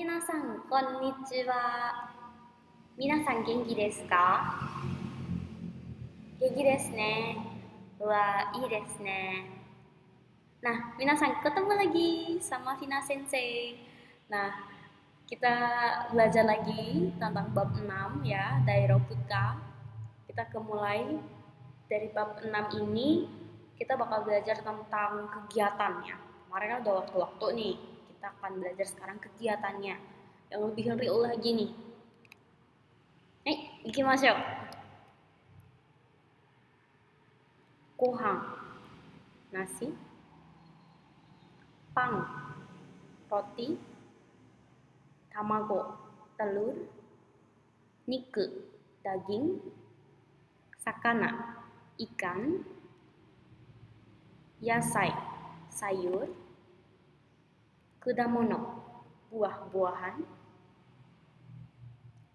皆さん、こんにちは。皆さん元気ですか？元気ですね. Wah,いいですね. Nah, minasan, ketemu lagi sama Vina Sensei. Nah, kita belajar lagi tentang bab 6 ya, Dairokuka. Kita mulai dari bab 6 ini, kita bakal belajar tentang kegiatannya. Kemarin kan udah waktu-waktu nih, kita akan belajar sekarang kegiatannya. Yang lebih real lagi nih. Ikimashou. Gohan, nasi. Pang, roti. Tamago, telur. Niku, daging. Sakana, ikan. Yasai, sayur. Kudamono, buah-buahan.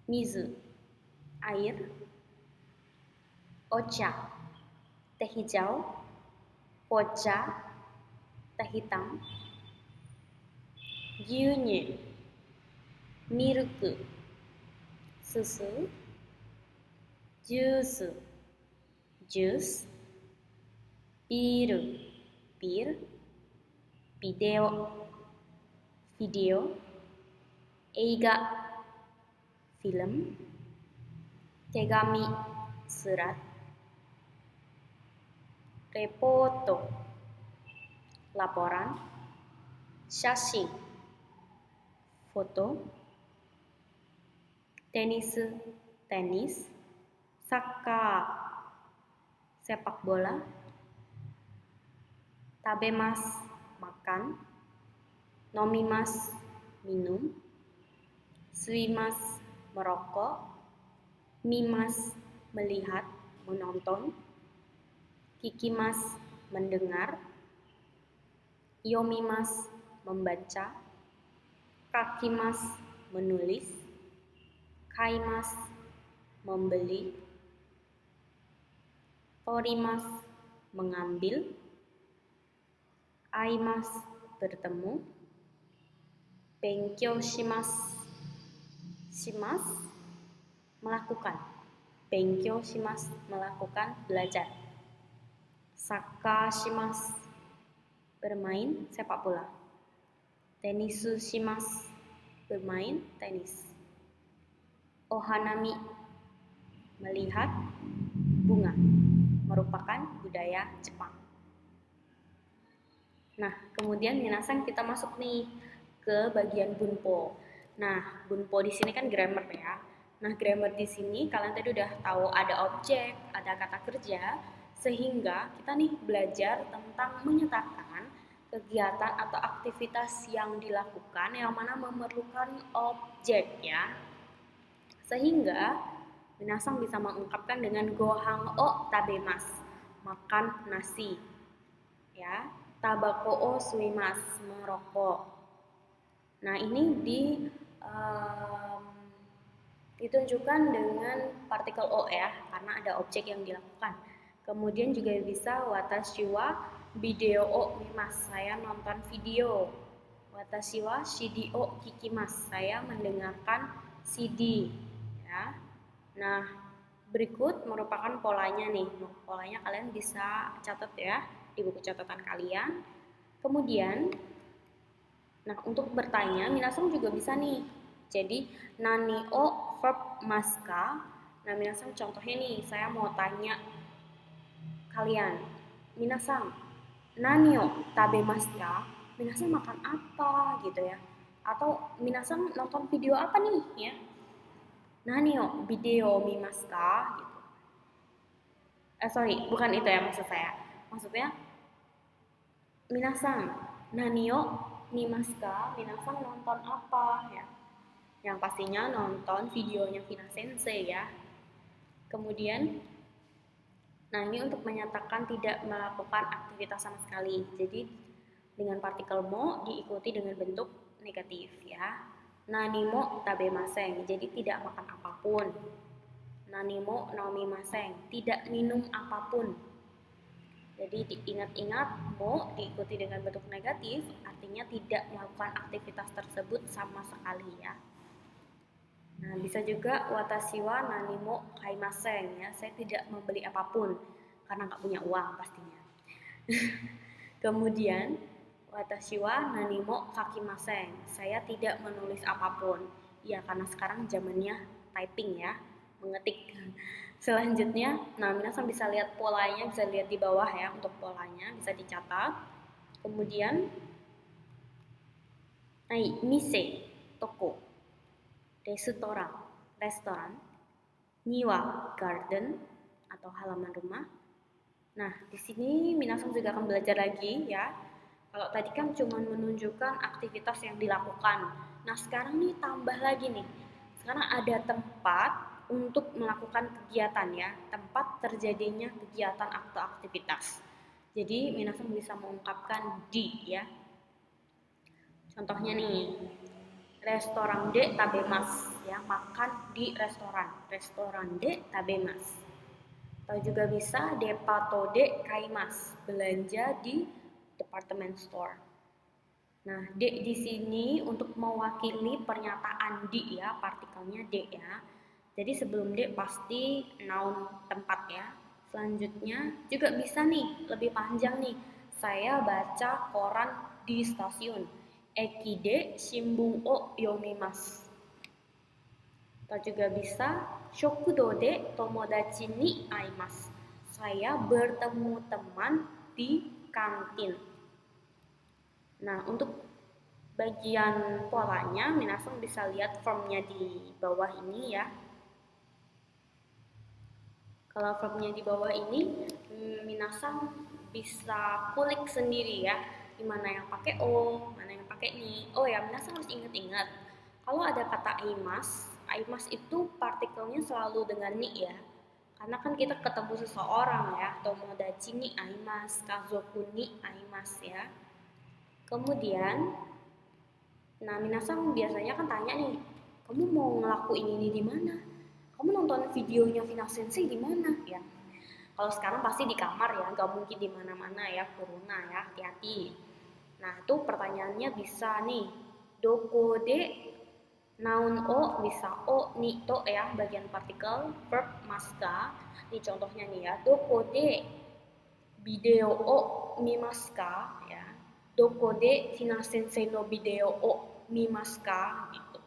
Mizu, air. Ocha, teh hijau. Pocha, teh hitam. Gyunyu, milk, susu. Juice, jus. Bir, bir. Video. Eiga, film. Tegami, surat. Reporto, laporan. Shashin, foto. Tenis, tenis. Saka, sepak bola. Tabemasu, makan. Nomimasu, minum. Suimasu, merokok. Mimasu, melihat, menonton. Kikimasu, mendengar. Yomimasu, membaca. Kakimasu, menulis. Kaimasu, membeli. Torimasu, mengambil. Aimasu, bertemu. Benkyou shimasu, shimasu, melakukan. Benkyou shimasu, melakukan, belajar. Saka shimasu, bermain sepak bola. Tenisu shimasu, bermain tenis. Ohanami, melihat bunga, merupakan budaya Jepang. Nah, kemudian minasan kita masuk nih ke bagian bunpo. Nah, bunpo di sini kan grammar ya. Nah, grammar di sini kalian tadi udah tahu ada objek, ada kata kerja, sehingga kita nih belajar tentang menyatakan kegiatan atau aktivitas yang dilakukan yang mana memerlukan objek ya. Sehingga minasan bisa mengungkapkan dengan gohan o tabemasu, makan nasi. Ya, tabako o suimasu, merokok. Nah, ini ditunjukkan dengan partikel o ya, karena ada objek yang dilakukan. Kemudian juga bisa watashi wa video o mimasu, saya nonton video. Watashi wa CD o kikimasu, saya mendengarkan CD ya. Nah, berikut merupakan polanya nih. Polanya kalian bisa catat ya di buku catatan kalian. Kemudian untuk bertanya, minasan juga bisa nih. Jadi, nani o verb maska. Nah, minasan contohnya nih, saya mau tanya kalian. Minasan, nani o tabemasu ka? Minasan makan apa gitu ya. Atau minasan nonton video apa nih ya? Nani o video mimasu ka? Gitu. Sorry, bukan itu ya maksud saya. Maksudnya, minasan, nani o mimasu ka? Minasan nonton apa ya? Yang pastinya nonton videonya Vina Sensei ya. Kemudian, nah ini untuk menyatakan tidak melakukan aktivitas sama sekali. Jadi dengan partikel mo diikuti dengan bentuk negatif ya. Nani mo tabemasen, jadi tidak makan apapun. Nani mo nomimasen, tidak minum apapun. Jadi diingat-ingat, mo diikuti dengan bentuk negatif artinya tidak melakukan aktivitas tersebut sama sekali ya. Nah, bisa juga watashi wa nani mo kaimasen ya. Saya tidak membeli apapun karena nggak punya uang pastinya. Kemudian watashi wa nani mo kakimasen. Saya tidak menulis apapun. Ya, karena sekarang zamannya typing ya, mengetik. Selanjutnya, nah minasan bisa lihat polanya, bisa lihat di bawah ya untuk polanya, bisa dicatat. Kemudian, mise, toko, restoran, niwa, garden atau halaman rumah. Nah, di sini minasan juga akan belajar lagi ya. Kalau tadi kan cuma menunjukkan aktivitas yang dilakukan. Nah, sekarang nih tambah lagi nih. Sekarang ada tempat untuk melakukan kegiatan ya, tempat terjadinya kegiatan atau aktivitas. Jadi minasan bisa mengungkapkan di ya. Contohnya nih, restoran de tabemas ya, makan di restoran de tabemas. Atau juga bisa depato de kaimas, belanja di department store. Nah, de di sini untuk mewakili pernyataan di ya, partikelnya de ya. Jadi sebelum de pasti noun tempat ya. Selanjutnya juga bisa nih, lebih panjang nih. Saya baca koran di stasiun. Eki de shimbun o yomimasu. Atau juga bisa shokudo de tomodachi ni aimasu. Saya bertemu teman di kantin. Nah, untuk bagian polanya, minasan bisa lihat formnya di bawah ini ya. Kalau formnya di bawah ini, minasan bisa kulik sendiri ya, dimana yang pakai o, mana yang pakai ni. Oh ya, minasan harus ingat-ingat. Kalau ada kata aimas itu partikelnya selalu dengan ni ya. Karena kan kita ketemu seseorang ya, tomodachi ni aimas, kazoku ni aimas ya. Kemudian, nah minasan biasanya kan tanya nih, kamu mau ngelakuin ini di mana? Kamu nonton videonya Final Sensei di mana? Ya, kalau sekarang pasti di kamar ya, nggak mungkin di mana-mana ya, corona ya, hati-hati. Nah itu pertanyaannya bisa nih, doko de noun o bisa o ni to ya, bagian partikel verb maska. Ini contohnya nih ya, doko de video o mimaska ya, doko de Final Sensei no video o mimaska gitu.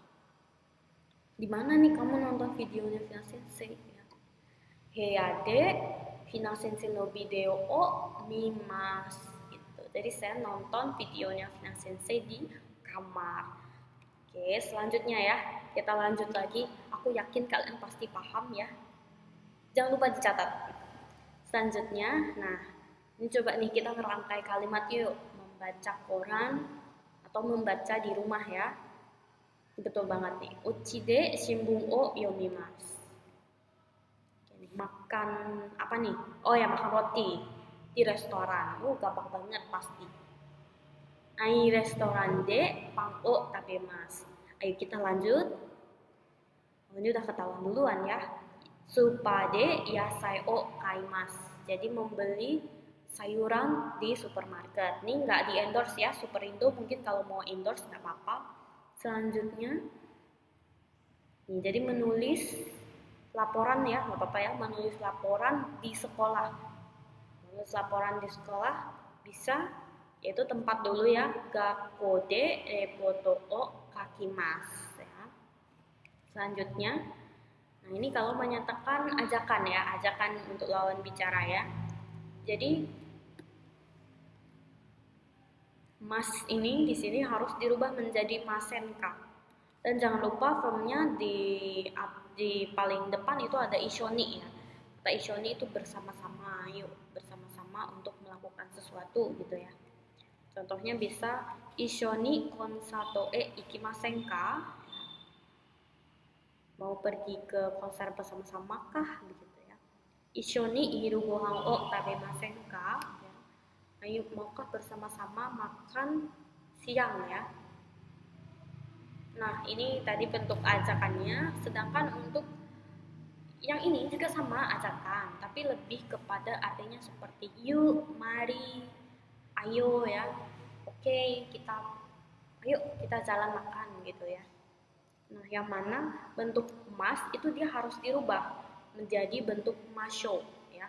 Di mana nih kamu nonton videonya Final Sensei? Heya de Final Sensei no video o mimasu gitu. Jadi saya nonton videonya Final Sensei di kamar. Oke, selanjutnya ya, kita lanjut lagi. Aku yakin kalian pasti paham ya. Jangan lupa dicatat. Selanjutnya, nah, ini coba nih kita ngerangkai kalimat yuk. Membaca koran atau membaca di rumah ya. Betul banget nih. Uchi de shimbun o yomimasu. Makan apa nih? Oh ya, makan roti di restoran. Gampang banget pasti. Ai restoran de pang o tabemasu. Ayo kita lanjut. Oh, ini udah ketahuan duluan ya. Supa de yasai o kaimasu. Jadi membeli sayuran di supermarket. Ini nggak di endorse ya, Superindo mungkin kalau mau endorse nggak apa-apa. Selanjutnya, nih, jadi menulis laporan ya, nggak apa-apa ya, menulis laporan di sekolah. Menulis laporan di sekolah bisa, yaitu tempat dulu ya, gakko de repoto o kakimasu ya. Selanjutnya, nah ini kalau menyatakan ajakan ya, ajakan untuk lawan bicara ya. Jadi mas ini di sini harus dirubah menjadi masenka. Dan jangan lupa formnya di paling depan itu ada ishoni ya. Kata ishoni itu bersama-sama, yuk bersama-sama untuk melakukan sesuatu gitu ya. Contohnya bisa ishoni konsato ikimasenka. Mau pergi ke konser bersama-sama kah begitu ya. Ishoni iru gohan o tabemasenka. Ya. Ayo maukah bersama-sama makan siang ya. Nah, ini tadi bentuk ajakannya, sedangkan untuk Yang ini juga sama ajakan, tapi lebih kepada artinya seperti yuk, mari, ayo ya. Oke, ayo kita jalan makan gitu ya. Nah, yang mana bentuk mas itu dia harus dirubah menjadi bentuk masho ya.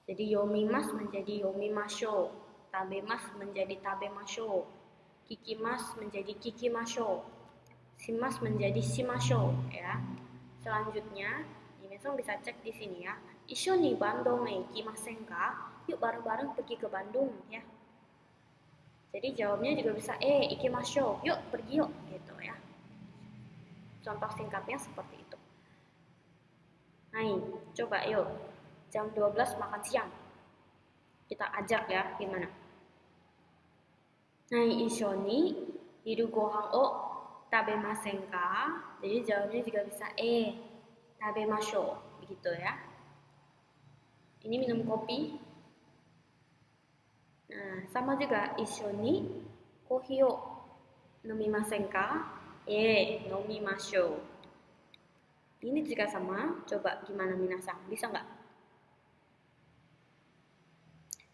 Jadi yomimas menjadi yomimasho, tabemas menjadi tabemasho, kikimas menjadi kikimasho, simas menjadi simasho ya. Selanjutnya, Minasang bisa cek di sini ya. Isho ni Bandung ikimasen ka? Yuk bareng-bareng pergi ke Bandung ya. Jadi jawabnya juga bisa ikimasho. Yuk pergi yuk gitu ya. Contoh singkatnya seperti itu. Hai, coba yuk. Jam 12 makan siang. Kita ajak ya, gimana? Hai, isho ni hiru gohan o tabemasen ka? Jadi jawabnya juga bisa tabemasho, begitu ya. Ini minum kopi. Nah, sama juga isho ni kohi o nomimasen ka? Nomimasho. Ini juga sama. Coba gimana minasang? Bisa nggak?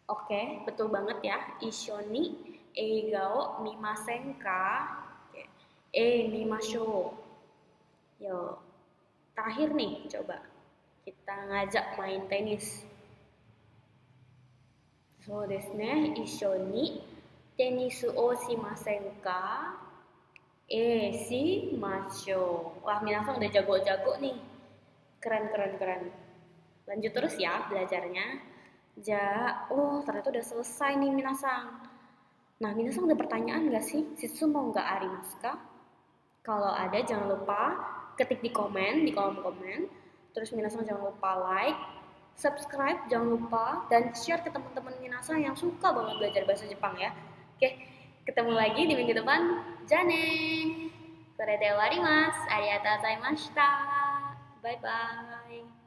Oke, betul banget ya. Isho ni eiga o mimasen ka? Mimasho. Yo, terakhir nih, coba kita ngajak main tenis. So desu ne, isho ni tenisu o shimasen ka? Shimasho. Wah, Minasang udah jago-jago nih. Keren, keren, keren. Lanjut terus ya belajarnya. Ternyata udah selesai nih Minasang. Nah, Minasang ada pertanyaan gak sih? Sitsu mau gak arimasu ka? Kalau ada jangan lupa ketik di kolom komen. Terus Minasang jangan lupa like, subscribe jangan lupa, dan share ke teman-teman Minasang yang suka banget belajar bahasa Jepang ya. Oke, ketemu lagi di minggu depan. Jane! Sorete warimasu. Arigatou gozaimashita. Bye bye.